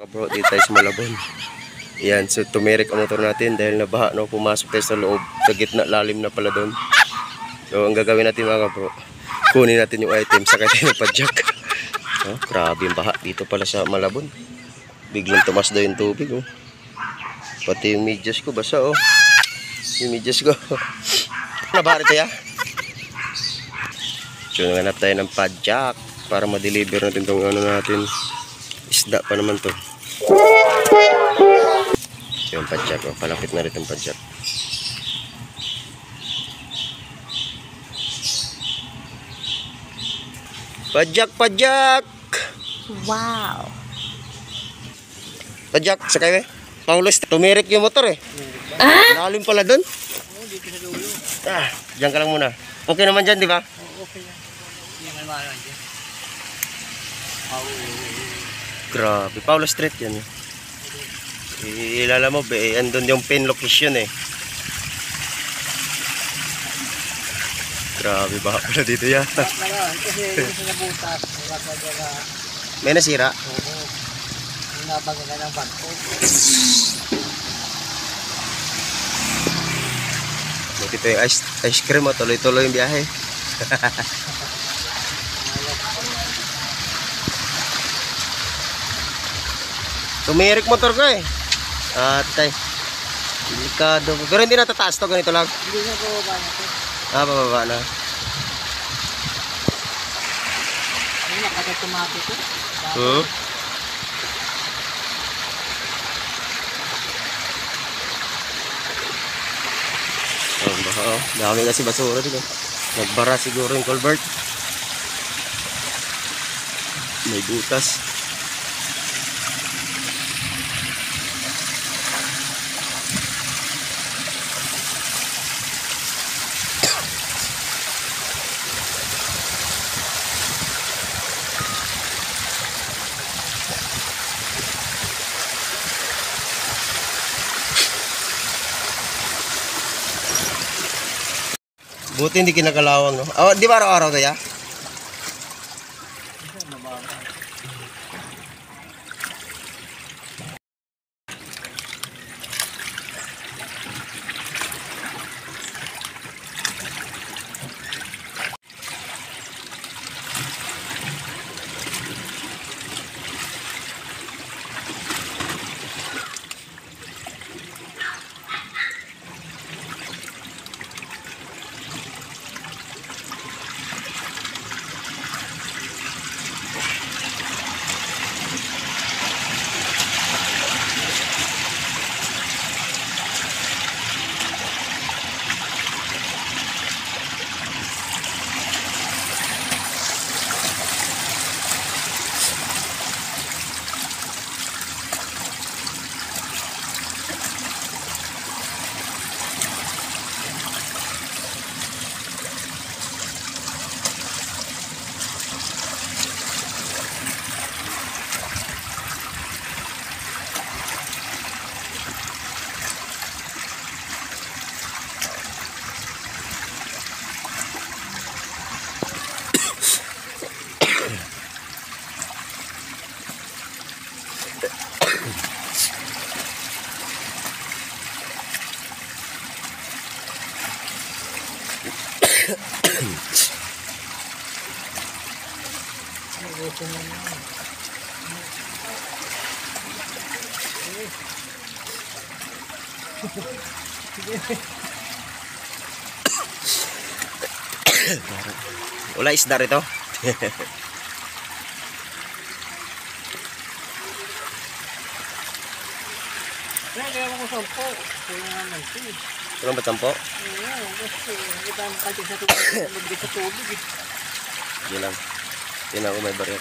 Bro, dito tayo sa Malabon. Yan, so tumirik ang motor natin dahil nabaha, no? Pumasok tayo sa loob, sa gitna, lalim na pala doon. So ang gagawin natin mga bro, kunin natin yung item, sakay tayo ng padjak. Oh, grabe yung baha dito pala sa Malabon. Biglang tumas daw yung tubig, oh. Pati yung medyas ko basa, oh. Yung medyas ko. Nabaha ito ya? So nanganap tayo ng padjak para ma-deliver natin itong ano natin. Isda pa naman to. So yung padjak, oh. Palapit na rin yung padjak. Padjak, padjak! Wow! Padjak, sakay eh. Paulos, tumirik yung motor eh. Lalim pala dun. Diyan ka lang muna. Okay naman dyan, di ba? Okay lang. Hindi naman malang dyan. Grabe, Paulo Street yan eh. Ilala mo, andun yung pin location eh. Grabe, baka pala dito yan. Kasi yung nabutas, May nasira? oo. Nabaga ka ng bangko. Buti pa yung ice cream, oh. Tuloy-tuloy yung biyahe. Tumirik motor ko eh. Atay. Delikado. Pero hindi natataas to, ganito lang. Hindi na ko ba natin? Bababa na. Ano nakatatumati ko? Oh, baka, oh. Dami kasi basura dito. Nagbara siguro yung culvert. May butas. Buti hindi kinakalawang, no? Oh, di ba araw-araw to ya? Wala isda rito. Kaya mo ko sampo. Kaya naman ito. Walang ba sampo? Oo, kasi kita ang kalit sa tubig. Lumigit sa tubig eh. Hindi lang. Hindi ako may baril.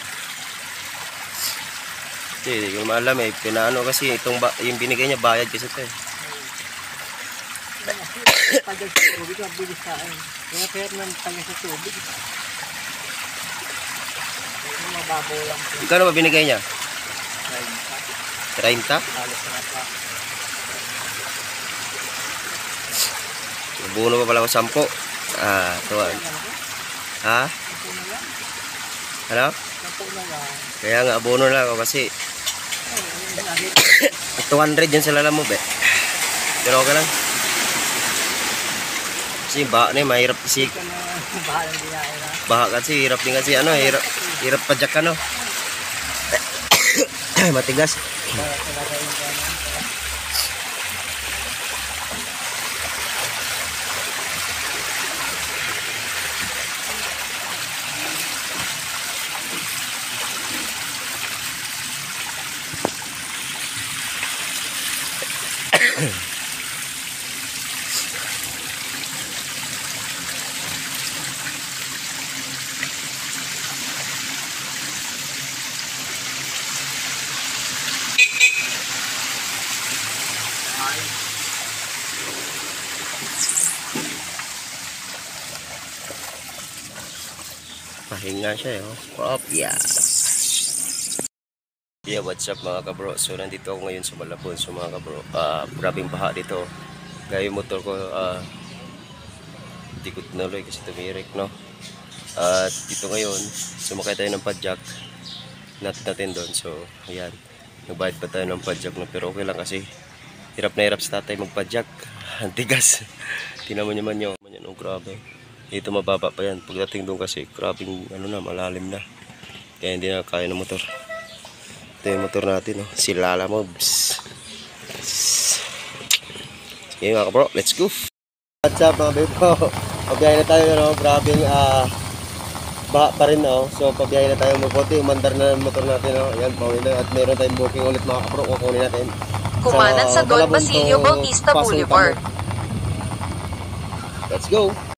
Hindi ko maalam eh. Pinaano kasi itong yung binigay niya bayad kasi ito eh. Tagal sa tubig, mabilis sa akin. Kaya kaya naman tagal sa tubig. Ito mababaw lang. Magkano ba binigay niya? 30? Halos na pa. Buno pa pala ako 10. Tuwan. Ha? Ano? Sampo na lang. Kaya nga abono na ako kasi 200 yun sa lala mo, be. Pero okay lang. Kasi baha na yun, mahirap kasi. Bahala ng binahe na. Baha kasi, hirap din kasi, ano, hirap pa jack, ano. Matigas. Para talaga yung gano'n. Pahinga siya, oh. Pop, yeah. Yeah, what's up mga kabro? So, nandito ako ngayon sa Malabon. So, mga kabro, grabing baha dito. Gaya yung motor ko, di ko tinuloy kasi tumirik, no? At dito ngayon, sumakay tayo ng padjak. Natin doon. So, ayan. Nagbayad pa tayo ng padjak, no? Pero okay lang kasi hirap na hirap sa tatay magpadjak. Ang tigas. Tinaman naman nyo. Oh, grabe. Dito mababa pa yan. Pagdating doon kasi, grabing ano na, malalim na. Kaya hindi na kaya ng motor. Ito yung motor natin, no? Si Lala Mobs. Okay mga bro, let's go. What's up mga bebo? Pabiyahe na tayo, no? Grabing baha pa rin, no? So pabiyahe na tayo mabuti. Umandar na ng motor natin, no? Ayan, pauwi na. At meron tayong booking ulit mga kabro. Kukunin natin. Kumanan sa Don Malabon Basilio to Bautista Pasong Boulevard. Tamo. Let's go.